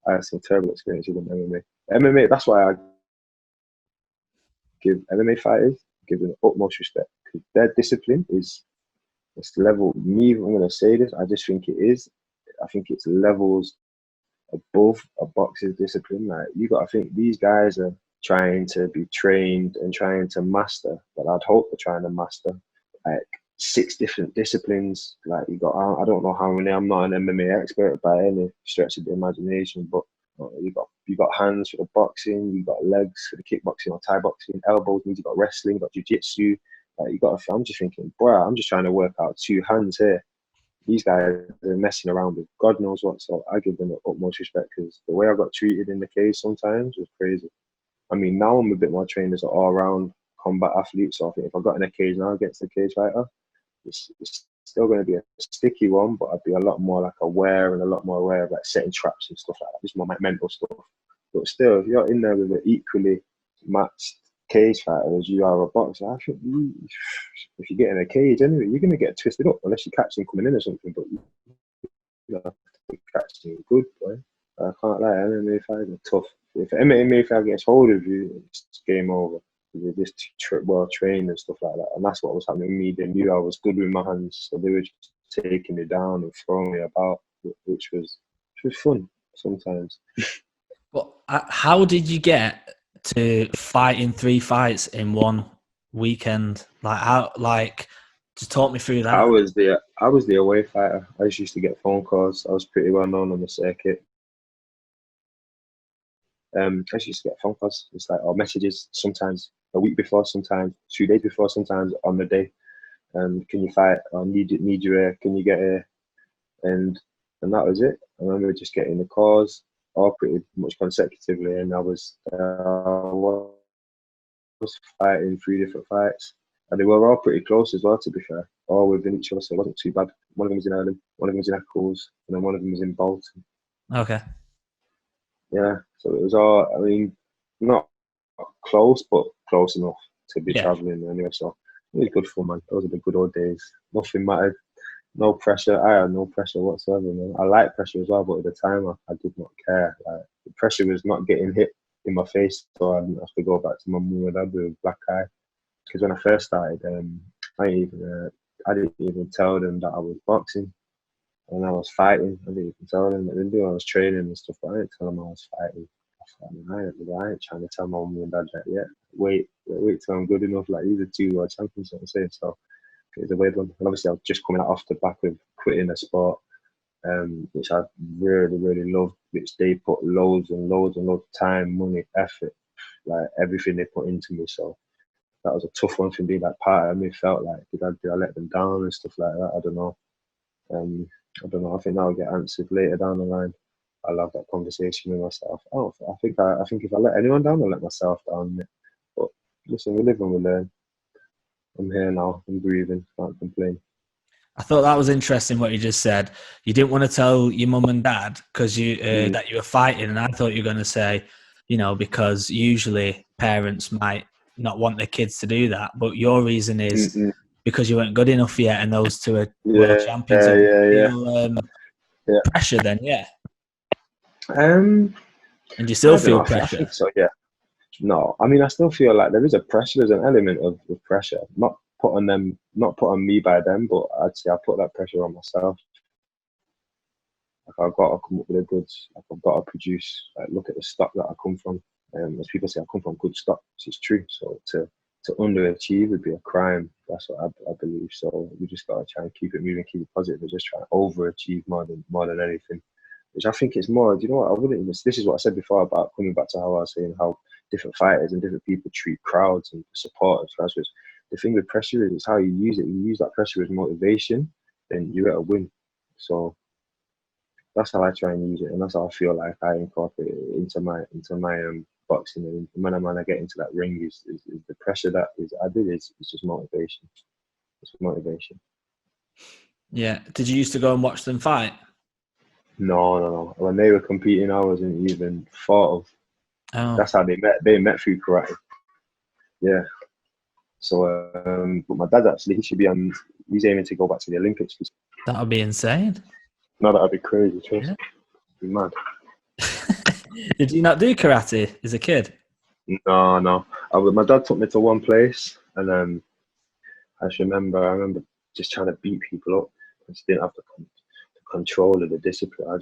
I had some terrible experiences in MMA. MMA, that's why I give MMA fighters, give them the utmost respect. Because their discipline is, it's level, I'm going to say this, I just think it is. I think it's levels above a boxer's discipline. Like, you got to think these guys are trying to be trained and trying to master, but I'd hope they're trying to master like 6 different disciplines. Like, you got, I don't know how many, I'm not an MMA expert by any stretch of the imagination, but you got hands for the boxing, you got legs for the kickboxing or Thai boxing, elbows means you got wrestling, you got jiu-jitsu. Like, I'm just thinking, bro, I'm just trying to work out 2 hands here. These guys are messing around with God knows what, so I give them the utmost respect, because the way I got treated in the cage sometimes was crazy. I mean, now I'm a bit more trained as an all-round combat athlete, so I think if I got in a cage now against a cage fighter, it's still going to be a sticky one, but I'd be a lot more like aware of like setting traps and stuff like that. Just more like mental stuff. But still, if you're in there with an equally matched cage fighter as you are a boxer, I think if you get in a cage anyway, you're going to get twisted up unless you catch them coming in or something. But you have to catch them good, boy. I can't lie, MMA fighters are tough. If an MMA fighter gets hold of you, it's game over. They're just well trained and stuff like that, and that's what was happening with me. They knew I was good with my hands, so they were just taking me down and throwing me about, which was fun sometimes. But how did you get to fighting 3 fights in one weekend? Just talk me through that. I was the away fighter. I just used to get phone calls. I was pretty well known on the circuit. I just used to get phone calls. It's like, or messages, sometimes a week before, sometimes 2 days before, sometimes on the day. Can you fight? Or need you here? Can you get here? And that was it. I remember just getting the calls all pretty much consecutively, and I was fighting 3 different fights, and they were all pretty close as well, to be fair, all within each other, so it wasn't too bad. One of them was in Ireland, one of them was in Eccles, and then one of them was in Bolton. Okay. Yeah, so it was all, I mean, not close, but close enough to be travelling anyway. So it was good fun, man. Those were the good old days. Nothing mattered. No pressure. I had no pressure whatsoever, man. I like pressure as well, but at the time, I did not care. Like, the pressure was not getting hit in my face, so I didn't have to go back to my mum and dad with a black eye. Because when I first started, I didn't even tell them that I was boxing. And I was fighting. I didn't even tell them. They knew I was training and stuff, but I didn't tell them I was fighting. I ain't trying to tell my mum and dad that yet. Wait till I'm good enough. Like, these are 2 world champions, what I'm saying. So it's a weird one. And obviously, I was just coming out off the back of quitting a sport, which I really, really loved, which they put loads and loads and loads of time, money, effort, like everything they put into me. So that was a tough one for me. Like, part of me felt like, did I let them down and stuff like that? I don't know. I think that'll get answered later down the line. I'll have that conversation with myself. Oh, I think if I let anyone down, I'll let myself down. But listen, we live and we learn. I'm here now. I'm breathing. Can't complain. I thought that was interesting what you just said. You didn't want to tell your mum and dad because that you were fighting, and I thought you were going to say, because usually parents might not want their kids to do that, but your reason is because you weren't good enough yet, and those two are world champions. So feel pressure then, yeah. And you still feel pressure? I think so, yeah. No, I mean, I still feel like there is a pressure. There's an element of pressure, not put on me by them, but I'd say I put that pressure on myself. Like, I've got to come up with the goods. Like, I've got to produce. Like, look at the stock that I come from. As people say, I come from good stock, which is true. So to underachieve would be a crime. That's what I believe. So we just got to try and keep it moving, keep it positive, and just try and overachieve more than anything. Which I think is more. Do you know what? I wouldn't even. This is what I said before about coming back to how I was saying how different fighters and different people treat crowds and supporters. The thing with pressure is how you use it. You use that pressure as motivation, then you're at a win. So that's how I try and use it, and that's how I feel like I incorporate it into my boxing. And when I get into that ring, is the pressure that is added is just motivation. It's motivation. Yeah. Did you used to go and watch them fight? No. When they were competing, I wasn't even thought of. Oh. That's how they met. They met through karate. Yeah. So, but my dad actually, he should be on. He's aiming to go back to the Olympics. That would be insane. No, that'd be crazy. Trust me. Be mad. Did you not do karate as a kid? No. My dad took me to one place, and I remember just trying to beat people up. I just didn't have the control of the discipline. I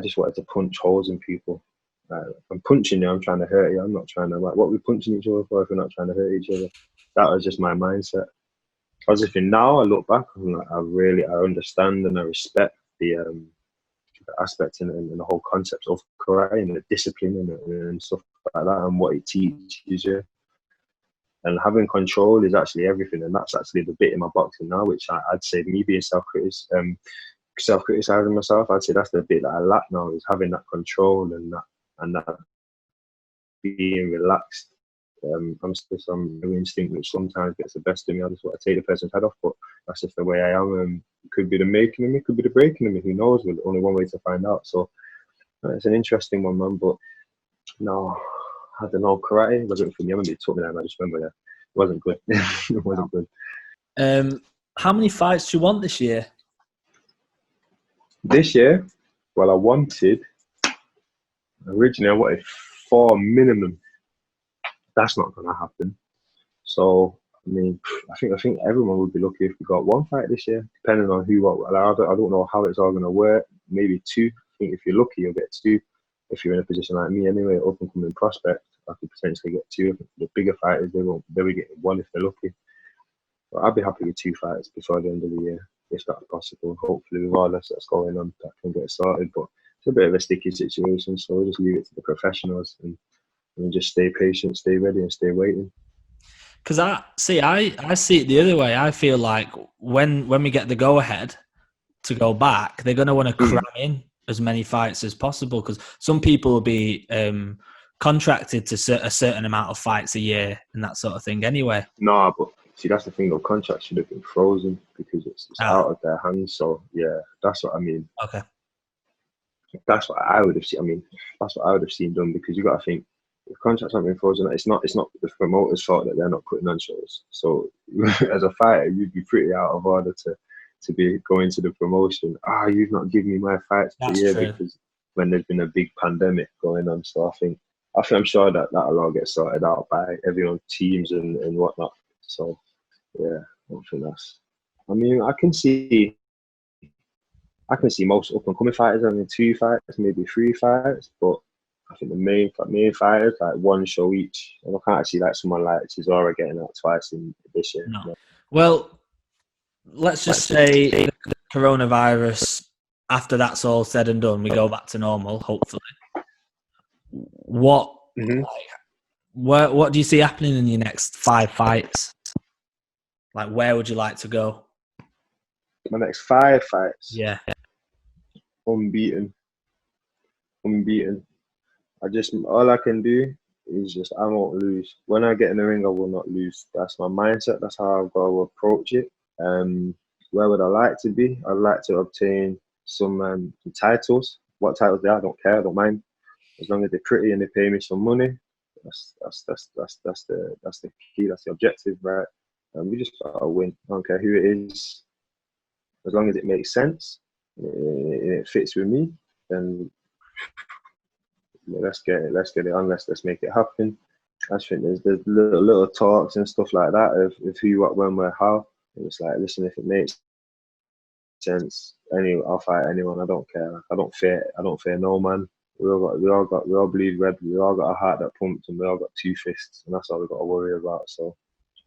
just wanted to punch holes in people. I'm punching you, I'm trying to hurt you. I'm not trying to, what are we punching each other for if we're not trying to hurt each other? That was just my mindset. As if now I look back, I'm like, I understand and I respect the aspects and the whole concept of karate and the discipline and stuff like that and what it teaches you. And having control is actually everything, and that's actually the bit in my boxing now, which I'd say me being self-criticizing myself, I'd say that's the bit that I lack now, is having that control and that being relaxed. I'm still some instinct which sometimes gets the best of me. I just want to take the person's head off, but that's just the way I am. It could be the making of me, could be the breaking of me. Who knows? There's only one way to find out. So it's an interesting one, man. But no, I don't know. Karate wasn't for me. I remember it taught me that. I just remember that it wasn't good. It wasn't good. How many fights do you want this year? This year, well, originally I wanted 4 minimum. That's not going to happen. So, I mean, I think everyone would be lucky if we got 1 fight this year, depending on who. I don't know how it's all going to work. Maybe 2. I think if you're lucky, you'll get 2. If you're in a position like me, anyway, up and coming prospect, I could potentially get 2. I think the bigger fighters, they'll be getting 1 if they're lucky. But I'd be happy with 2 fights before the end of the year, if that's possible. Hopefully, with all that's going on, that can get sorted. But it's a bit of a sticky situation, so we'll just leave it to the professionals and just stay patient, stay ready, and stay waiting. Because I see it the other way. I feel like when we get the go ahead to go back, they're going to want to cram in as many fights as possible, because some people will be contracted to a certain amount of fights a year and that sort of thing anyway. No, but see, that's the thing, though. Contracts should have been frozen because it's out of their hands. So, yeah, that's what I mean. Okay. That's what I would have seen. I mean, that's what I would have seen done, because you got to think, if contracts haven't been frozen, it's not the promoter's fault that they're not putting on shows. So as a fighter, you'd be pretty out of order to be going to the promotion. You've not given me my fights for the year because when there's been a big pandemic going on. So I'm sure that'll all get sorted out by everyone, teams and whatnot. So yeah, I don't think that's. I mean, I can see most up and coming fighters having 2 fights, maybe 3 fights, but I think the main fighters, like 1 show each. And I can't actually like someone like Chisora getting out twice in this year. No. Well, let's just say the coronavirus, after that's all said and done, we go back to normal, hopefully. What do you see happening in your next 5 fights? Like, where would you like to go? My next 5 fights? Yeah. Unbeaten. unbeaten. All I can do is just, I won't lose. When I get in the ring, I will not lose. That's my mindset. That's how I've got to approach it. Where would I like to be? I'd like to obtain some titles. What titles they are, I don't care. I don't mind. As long as they're pretty and they pay me some money, that's the key. That's the objective, right? And we just gotta win. I don't care who it is. As long as it makes sense, it fits with me, then let's get it on. Let's make it happen. I think there's little talks and stuff like that of who, what, when, where, how. And it's like, listen, if it makes sense, I'll fight anyone. I don't care. I don't fear no man. We all bleed red. We all got a heart that pumps, and we all got two fists, and that's all we got to worry about. So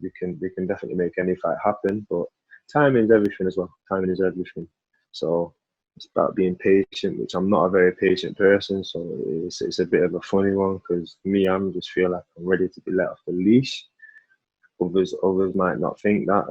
we can definitely make any fight happen. But timing is everything as well. Timing is everything. So it's about being patient, which I'm not a very patient person. So it's a bit of a funny one, because me, I'm just feel like I'm ready to be let off the leash. Others might not think that.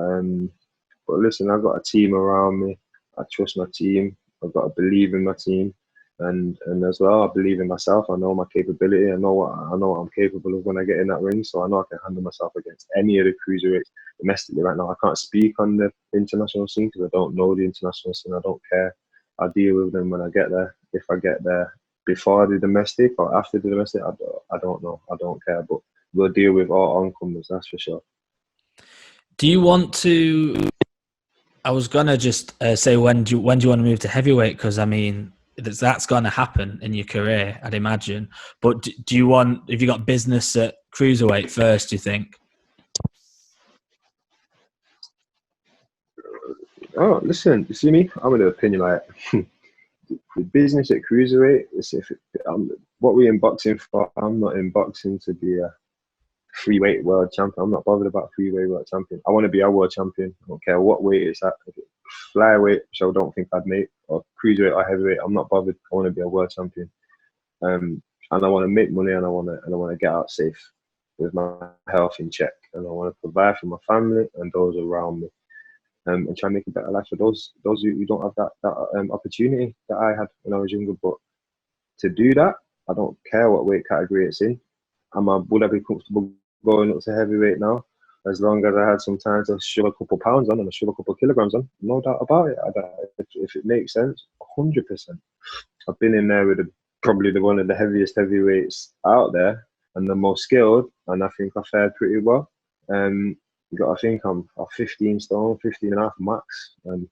But listen, I've got a team around me. I trust my team. I've got to believe in my team, and as well, I believe in myself. I know my capability. I know what I'm capable of when I get in that ring. So I know I can handle myself against any of the cruiserweights domestically right now. I can't speak on the international scene because I don't know the international scene. I don't care. I'll deal with them when I get there. If I get there before the domestic or after the domestic, I don't know. I don't care. But we'll deal with all oncomers. That's for sure. Do you want to? I was gonna just say when do you want to move to heavyweight? Because I mean that's gonna happen in your career, I'd imagine. But do you want? Have you got business at cruiserweight first? Do you think? Oh, listen, you see me? I'm of the opinion like the business at cruiserweight is what we're in boxing for. I'm not in boxing to be a freeweight world champion. I'm not bothered about freeweight world champion. I want to be a world champion. I don't care what weight it's at. Flyweight, which I don't think I'd make, or cruiserweight or heavyweight, I'm not bothered. I want to be a world champion. And I want to make money, and I want to get out safe with my health in check, and I want to provide for my family and those around me, and try and make a better life for those who don't have that opportunity that I had when I was younger. But to do that, I don't care what weight category it's in. Would I be comfortable going up to heavyweight now? As long as I had some time to shove a couple pounds on and shove a couple kilograms on, no doubt about it. If it makes sense, 100%. I've been in there with probably one of the heaviest heavyweights out there and the most skilled, and I think I fared pretty well. You got to think I'm 15 stone, 15 and a half max, and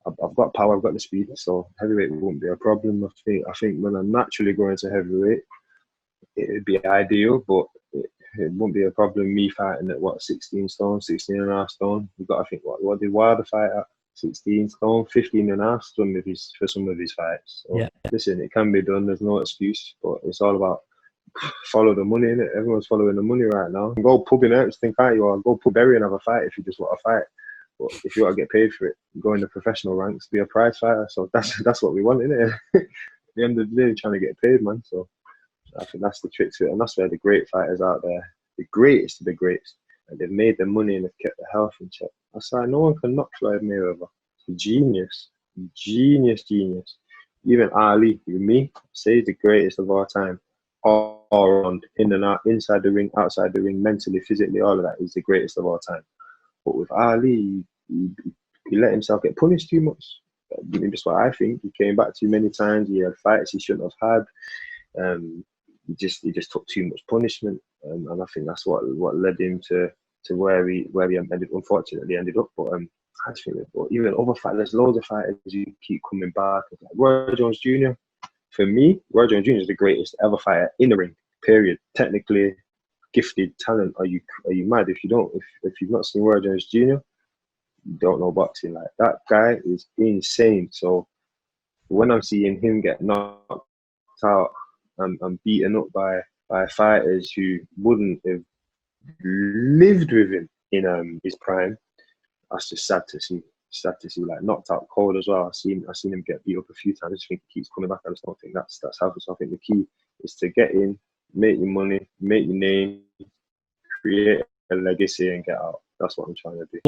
I've got power, I've got the speed, so heavyweight won't be a problem. I think when I'm naturally going to heavyweight, it'd be ideal, but it won't be a problem me fighting at 16 stone, 16 and a half stone. We've got to think what did Wilder fight at? 16 stone, 15 and a half stone for some of his fights. So, listen, it can be done. There's no excuse, but it's all about follow the money, innit? Everyone's following the money right now. Go pubbing out, think, or go pub Berry and have a fight if you just want to fight. But if you want to get paid for it, go in the professional ranks, be a prize fighter. So that's what we want, innit? At the end of the day, we're trying to get paid, man. So I think that's the trick to it, and that's where the great fighters out there, the greatest of the greats, and they've made the money and they've kept the health in check. That's why no one can knock Floyd Mayweather. Genius. Even Ali, with me, say he's the greatest of all time. All around, in and out, inside the ring, outside the ring, mentally, physically, all of that. He's the greatest of all time. But with Ali, he let himself get punished too much. That's what I think. He came back too many times. He had fights he shouldn't have had. He just took too much punishment, and I think that's what led him to where he unfortunately ended up. But I just think that even other fighters, there's loads of fighters who keep coming back. Like Roy Jones Jr. For me, Roy Jones Jr. is the greatest ever fighter in the ring. Period. Technically gifted, talent. Are you mad if you've not seen Roy Jones Jr.? You don't know boxing. Like, that guy is insane. So when I'm seeing him get knocked out and beaten up by fighters who wouldn't have lived with him in his prime, that's just sad to see. Like, knocked out cold as well. I've seen him get beat up a few times. I just think he keeps coming back. I just don't think that's healthy. So I think the key is to get in, make your money, make your name, create a legacy, and get out. That's what I'm trying to do.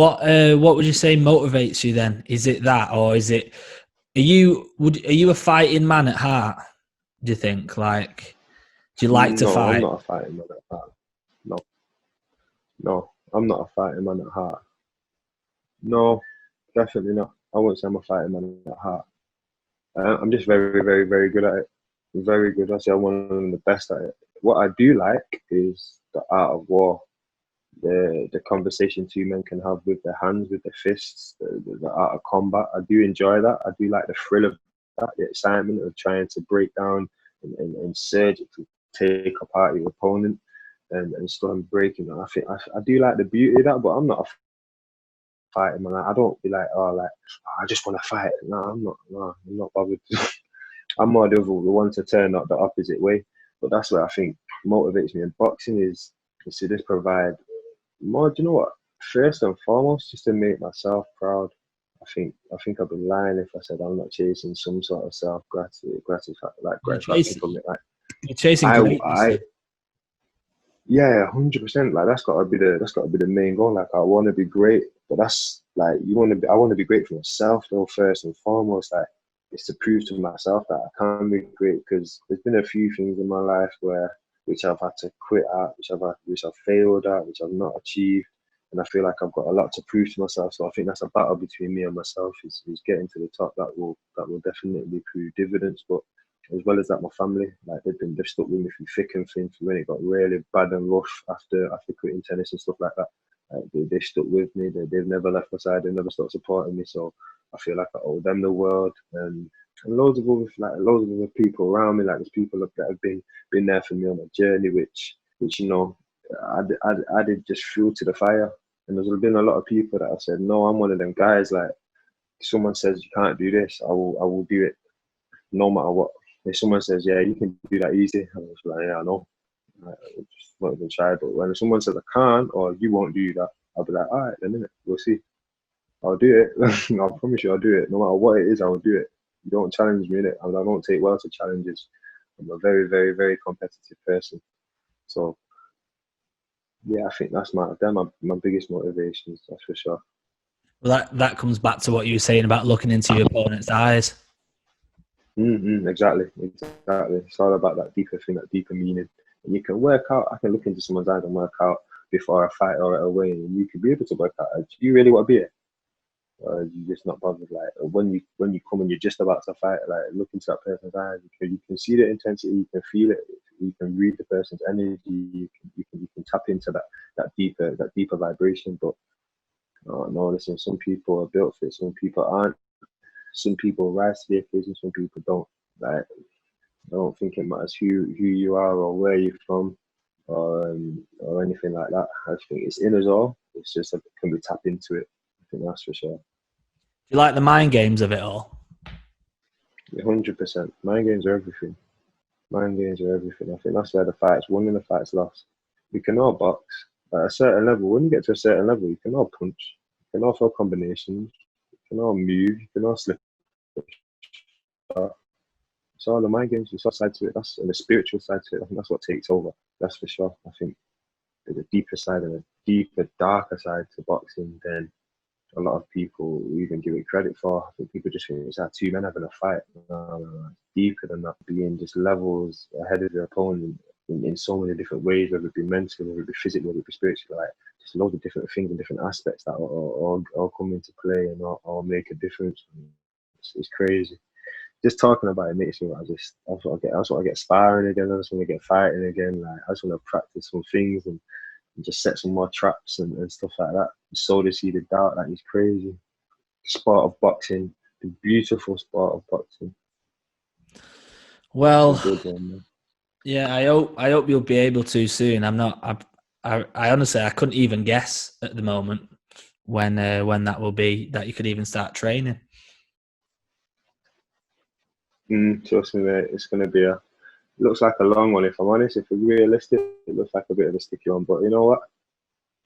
What would you say motivates you then? Is it that, or is it? Are you a fighting man at heart? Do you think? Like, do you like to No, fight? I'm not a fighting man at heart. No, I'm not a fighting man at heart. No, definitely not. I won't say I'm a fighting man at heart. I'm just very, very, very good at it. Very good. I say I'm one of the best at it. What I do like is the art of war, the conversation two men can have with their hands, with their fists, the art of combat. I do enjoy that. I do like the thrill of that, the excitement of trying to break down and surgically take apart your opponent and start breaking. I think I do like the beauty of that, but I'm not a fighting man. I don't be like, I just want to fight. No, I'm not. No, I'm not bothered. I'm more the one to turn up the opposite way. But that's what I think motivates me in boxing is to just provide more. Do you know what? First and foremost, just to make myself proud. I think I'd be lying if I said I'm not chasing some sort of self gratification from it. Like You're chasing greatness. Yeah, 100%. Like that's gotta be the main goal. Like I want to be great, but that's like I want to be great for myself though first and foremost. Like it's to prove to myself that I can be great because there's been a few things in my life which I've had to quit at, which I've failed at, which I've not achieved, and I feel like I've got a lot to prove to myself. So I think that's a battle between me and myself is getting to the top. That will definitely prove dividends, but as well as that, my family, like they've stuck with me through thick and thin. When it got really bad and rough after quitting tennis and stuff like that, they stuck with me. They've never left my side. They've never stopped supporting me. So I feel like I owe them the world. And loads of other people around me. Like there's people that have been there for me on my journey, which I did just fuel to the fire. And there's been a lot of people that have said, no, I'm one of them guys. Like if someone says you can't do this, I will do it no matter what. If someone says, yeah, you can do that easy, I was like, yeah, I know. I just won't even try. But when someone says I can't or you won't do that, I'll be like, all right, then innit, we'll see. I'll do it. I promise you I'll do it. No matter what it is, I will do it. You don't challenge me, innit? I don't take well to challenges. I'm a very, very, very competitive person. So, yeah, I think they're my biggest motivations, that's for sure. Well, that comes back to what you were saying about looking into your opponent's eyes. Exactly. It's all about that deeper thing, that deeper meaning. And you can work out. I can look into someone's eyes and work out before I fight or away, and you can be able to work out. Do you really want to be it? Or you just not bothered? Like when you come and you're just about to fight, like look into that person's eyes. You can see the intensity. You can feel it. You can read the person's energy. You can tap into that deeper vibration. But no, listen. Some people are built for it. Some people aren't. Some people rise to the occasion, some people don't. Like, I don't think it matters who you are or where you're from or anything like that. I think it's in us all. It's just that can we tap into it? I think that's for sure. Do you like the mind games of it all? 100%. Mind games are everything. Mind games are everything. I think that's where the fight's won and the fight's lost. We can all box at a certain level. When you get to a certain level, you can all punch. You can all throw combinations. You can all move. You can all slip. It's all the mind games, the soft side to it, and the spiritual side to it. I think that's what takes over. That's for sure. I think there's a deeper side and a deeper, darker side to boxing than a lot of people even give it credit for. I think people just think it's like two men having a fight. No, deeper than that, being just levels ahead of your opponent in so many different ways, whether it be mental, whether it be physical, whether it be spiritual, like just loads of different things and different aspects that all come into play and all make a difference. It's crazy. Just talking about it makes me I just want to get sparring again. I just want to get fighting again. Like I just want to practice some things and just set some more traps and stuff like that. Sow the seed of doubt. Like it's crazy. The sport of boxing, the beautiful sport of boxing. Well, good one, yeah, I hope you'll be able to soon. I honestly I couldn't even guess at the moment when that will be that you could even start training. Trust me, mate. It's going to be looks like a long one, if I'm honest. If we're realistic, it looks like a bit of a sticky one. But you know what?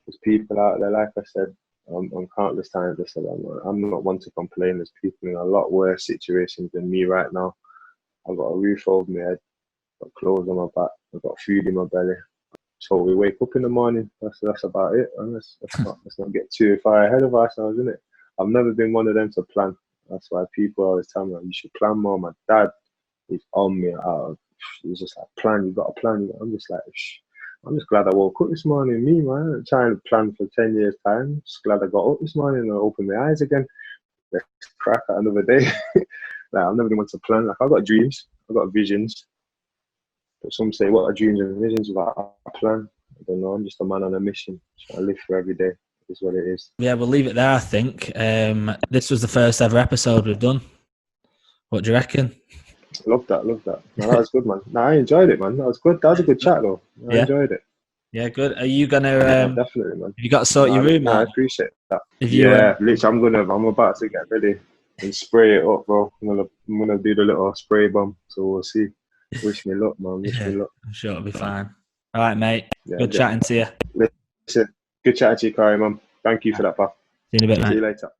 There's people out there, like I said, on countless times, I said, I'm not one to complain. There's people in a lot worse situations than me right now. I've got a roof over my head, I've got clothes on my back, I've got food in my belly. So we wake up in the morning. That's about it. Let's not get too far ahead of ourselves, innit? I've never been one of them to plan. That's why people always tell me, you should plan more. My dad is on me he's just like, plan, you got a plan. I'm just like, I'm just glad I woke up this morning. Me, man, I'm trying to plan for 10 years' time. Just glad I got up this morning and I opened my eyes again. Let's crack at another day. Like, I've never been one to plan. Like, I've got dreams, I've got visions. But some say, what are dreams and visions? Like, I plan. I don't know. I'm just a man on a mission. I live for every day. Is what it is. Yeah, we'll leave it there, I think. This was the first ever episode we've done. What do you reckon? Love that. No, that was good, man. No, I enjoyed it, man. That was good. That was a good chat, though. I enjoyed it. Yeah, good. Are you gonna? Definitely, man. Have you got to sort your room out? I appreciate that. Yeah, literally, I'm about to get ready and spray it up, bro. I'm gonna do the little spray bomb. So we'll see. Wish me luck, man. Wish me luck. I'm sure it'll be fine. All right, mate. Yeah, good chatting to you. Listen, good chatting to you, Kari, man. Thank you for that, pal. See you in a bit, mate. See you later.